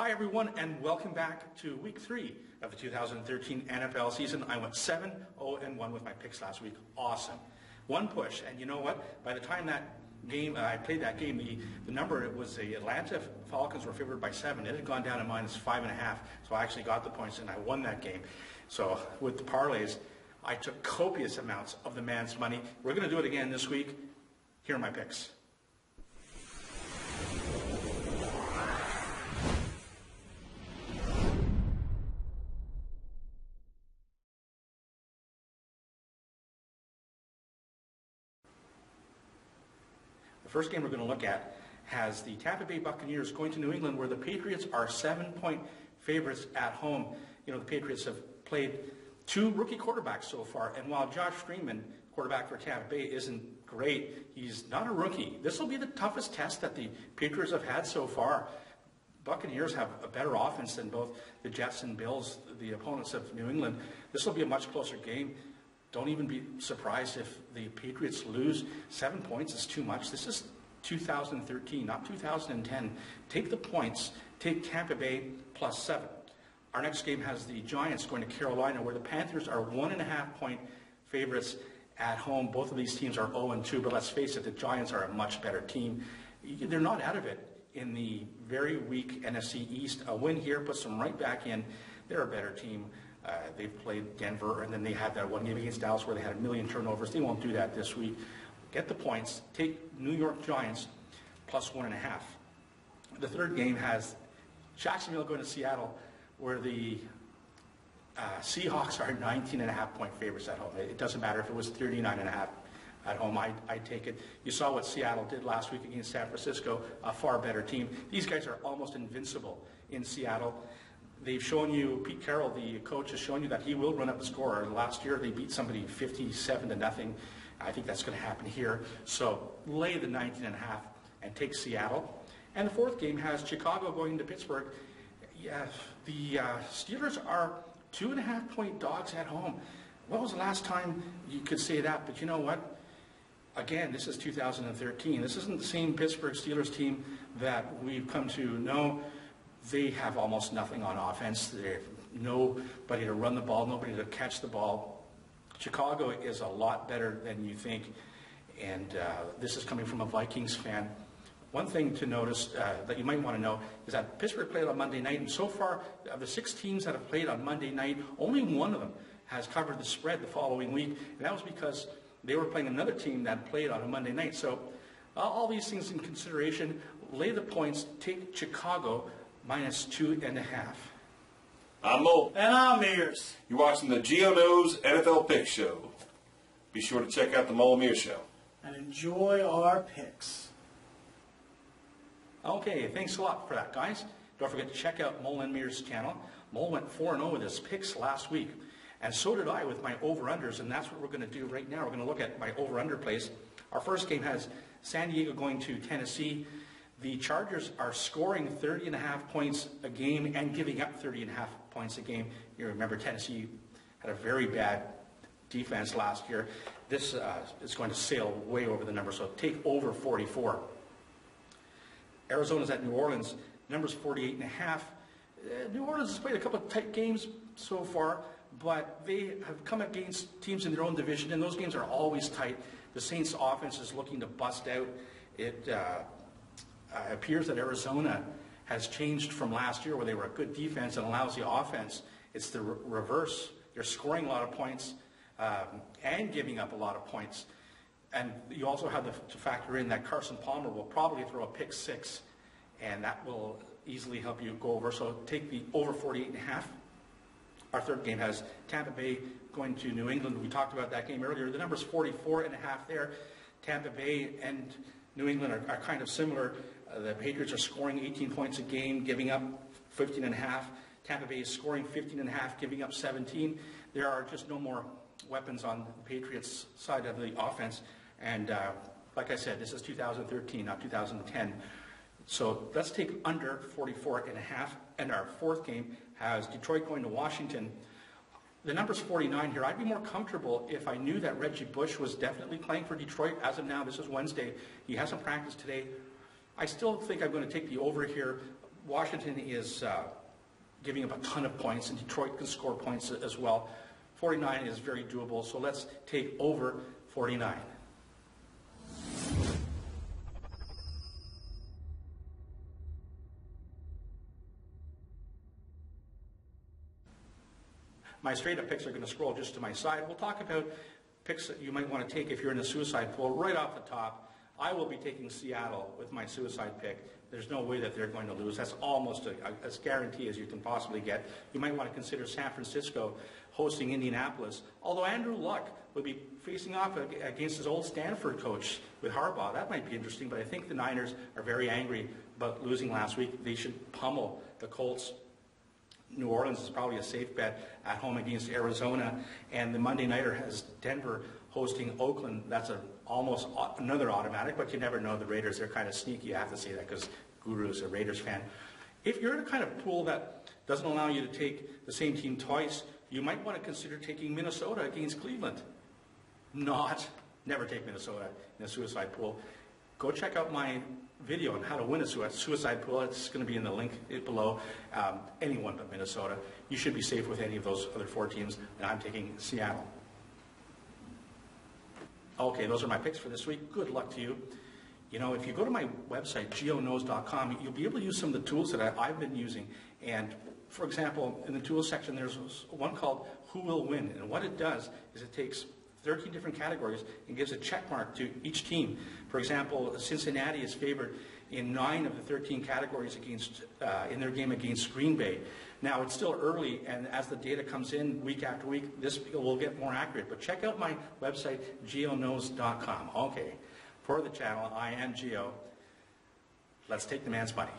Hi everyone, and welcome back to week 3 of the 2013 NFL season. I went 7-0-1 with my picks last week. Awesome. One push, and you know what? By the time that game, I played that game, the number, it was the Atlanta Falcons were favored by 7. It had gone down to -5.5, so I actually got the points and I won that game. So with the parlays, I took copious amounts of the man's money. We're going to do it again this week. Here are my picks. The first game we're going to look at has the Tampa Bay Buccaneers going to New England, where the Patriots are 7-point favorites at home. You know, the Patriots have played 2 rookie quarterbacks so far, and while Josh Freeman, quarterback for Tampa Bay, isn't great, he's not a rookie. This will be the toughest test that the Patriots have had so far. Buccaneers have a better offense than both the Jets and Bills, the opponents of New England. This will be a much closer game. Don't even be surprised if the Patriots lose. 7 points is too much. This is 2013, not 2010. Take the points. Take Tampa Bay +7. Our next game has the Giants going to Carolina, where the Panthers are 1.5-point favorites at home. Both of these teams are 0-2, but let's face it, the Giants are a much better team. They're not out of it in the very weak NFC East. A win here puts them right back in. They're a better team. They've played Denver, and then they had that one game against Dallas where they had 1 million turnovers. They won't do that this week. Get the points. Take New York Giants +1.5. The third game has Jacksonville going to Seattle, where the Seahawks are 19.5-point favorites at home. It doesn't matter if it was 39.5 at home. I'd take it. You saw what Seattle did last week against San Francisco, a far better team. These guys are almost invincible in Seattle. They've shown you, Pete Carroll, the coach, has shown you that he will run up the score. Last year they beat somebody 57-0. I think that's going to happen here. So lay the 19.5 and take Seattle. And the fourth game has Chicago going to Pittsburgh. Yeah, the Steelers are 2.5-point dogs at home. When was the last time you could say that? But you know what? Again, this is 2013. This isn't the same Pittsburgh Steelers team that we've come to know. They have almost nothing on offense. They have nobody to run the ball, nobody to catch the ball. Chicago is a lot better than you think, and this is coming from a Vikings fan. One thing to notice that you might want to know is that Pittsburgh played on Monday night, and so far, of the 6 teams that have played on Monday night, only one of them has covered the spread the following week, and that was because they were playing another team that played on a Monday night. So all these things in consideration, lay the points, take Chicago -2.5. I'm Mo. And I'm Meares. You're watching the gioknows NFL Pick Show. Be sure to check out the Mo and Meares Show. And enjoy our picks. Okay, thanks a lot for that, guys. Don't forget to check out Mole and Meares' channel. Mole went 4-0 with his picks last week, and so did I with my over-unders, and that's what we're going to do right now. We're going to look at my over-under plays. Our first game has San Diego going to Tennessee. The Chargers are scoring 30.5 points a game and giving up 30.5 points a game. You remember Tennessee had a very bad defense last year. This is going to sail way over the number, so take over 44. Arizona's at New Orleans. Number's 48.5. New Orleans has played a couple of tight games so far, but they have come against teams in their own division, and those games are always tight. The Saints' offense is looking to bust out. It appears that Arizona has changed from last year, where they were a good defense and a lousy offense. It's the reverse. They're scoring a lot of points and giving up a lot of points. And you also have to factor in that Carson Palmer will probably throw a pick 6, and that will easily help you go over. So take the over 48.5. Our third game has Tampa Bay going to New England. We talked about that game earlier. The number's 44.5 there. Tampa Bay and New England are kind of similar. The Patriots are scoring 18 points a game, giving up 15.5. Tampa Bay is scoring 15.5, giving up 17. There are just no more weapons on the Patriots' side of the offense. And like I said, this is 2013, not 2010. So let's take under 44.5. And our fourth game has Detroit going to Washington. The number's 49 here. I'd be more comfortable if I knew that Reggie Bush was definitely playing for Detroit. As of now, this is Wednesday. He hasn't practiced today. I still think I'm going to take the over here. Washington is giving up a ton of points, and Detroit can score points as well. 49 is very doable, so let's take over 49. My straight-up picks are going to scroll just to my side. We'll talk about picks that you might want to take if you're in a suicide pool. Right off the top, I will be taking Seattle with my suicide pick. There's no way that they're going to lose. That's almost as guarantee as you can possibly get. You might want to consider San Francisco hosting Indianapolis, although Andrew Luck will be facing off against his old Stanford coach with Harbaugh. That might be interesting, but I think the Niners are very angry about losing last week. They should pummel the Colts. New Orleans is probably a safe bet at home against Arizona, and the Monday Nighter has Denver hosting Oakland. That's almost another automatic, but you never know. The Raiders, they're kind of sneaky. I have to say that because Guru is a Raiders fan. If you're in a kind of pool that doesn't allow you to take the same team twice, you might want to consider taking Minnesota against Cleveland. Never take Minnesota in a suicide pool. Go check out my video on how to win a suicide pool. It's going to be in the link below. Anyone but Minnesota. You should be safe with any of those other 4 teams, and I'm taking Seattle. Okay, those are my picks for this week. Good luck to you. You know, if you go to my website, gioknows.com, you'll be able to use some of the tools that I've been using. And, for example, in the tools section, there's one called Who Will Win. And what it does is it takes 13 different categories and gives a check mark to each team. For example, Cincinnati is favored in 9 of the 13 categories against in their game against Green Bay. Now, it's still early, and as the data comes in week after week, this will get more accurate. But check out my website, gioknows.com. Okay, for the channel, I am Gio. Let's take the man's money.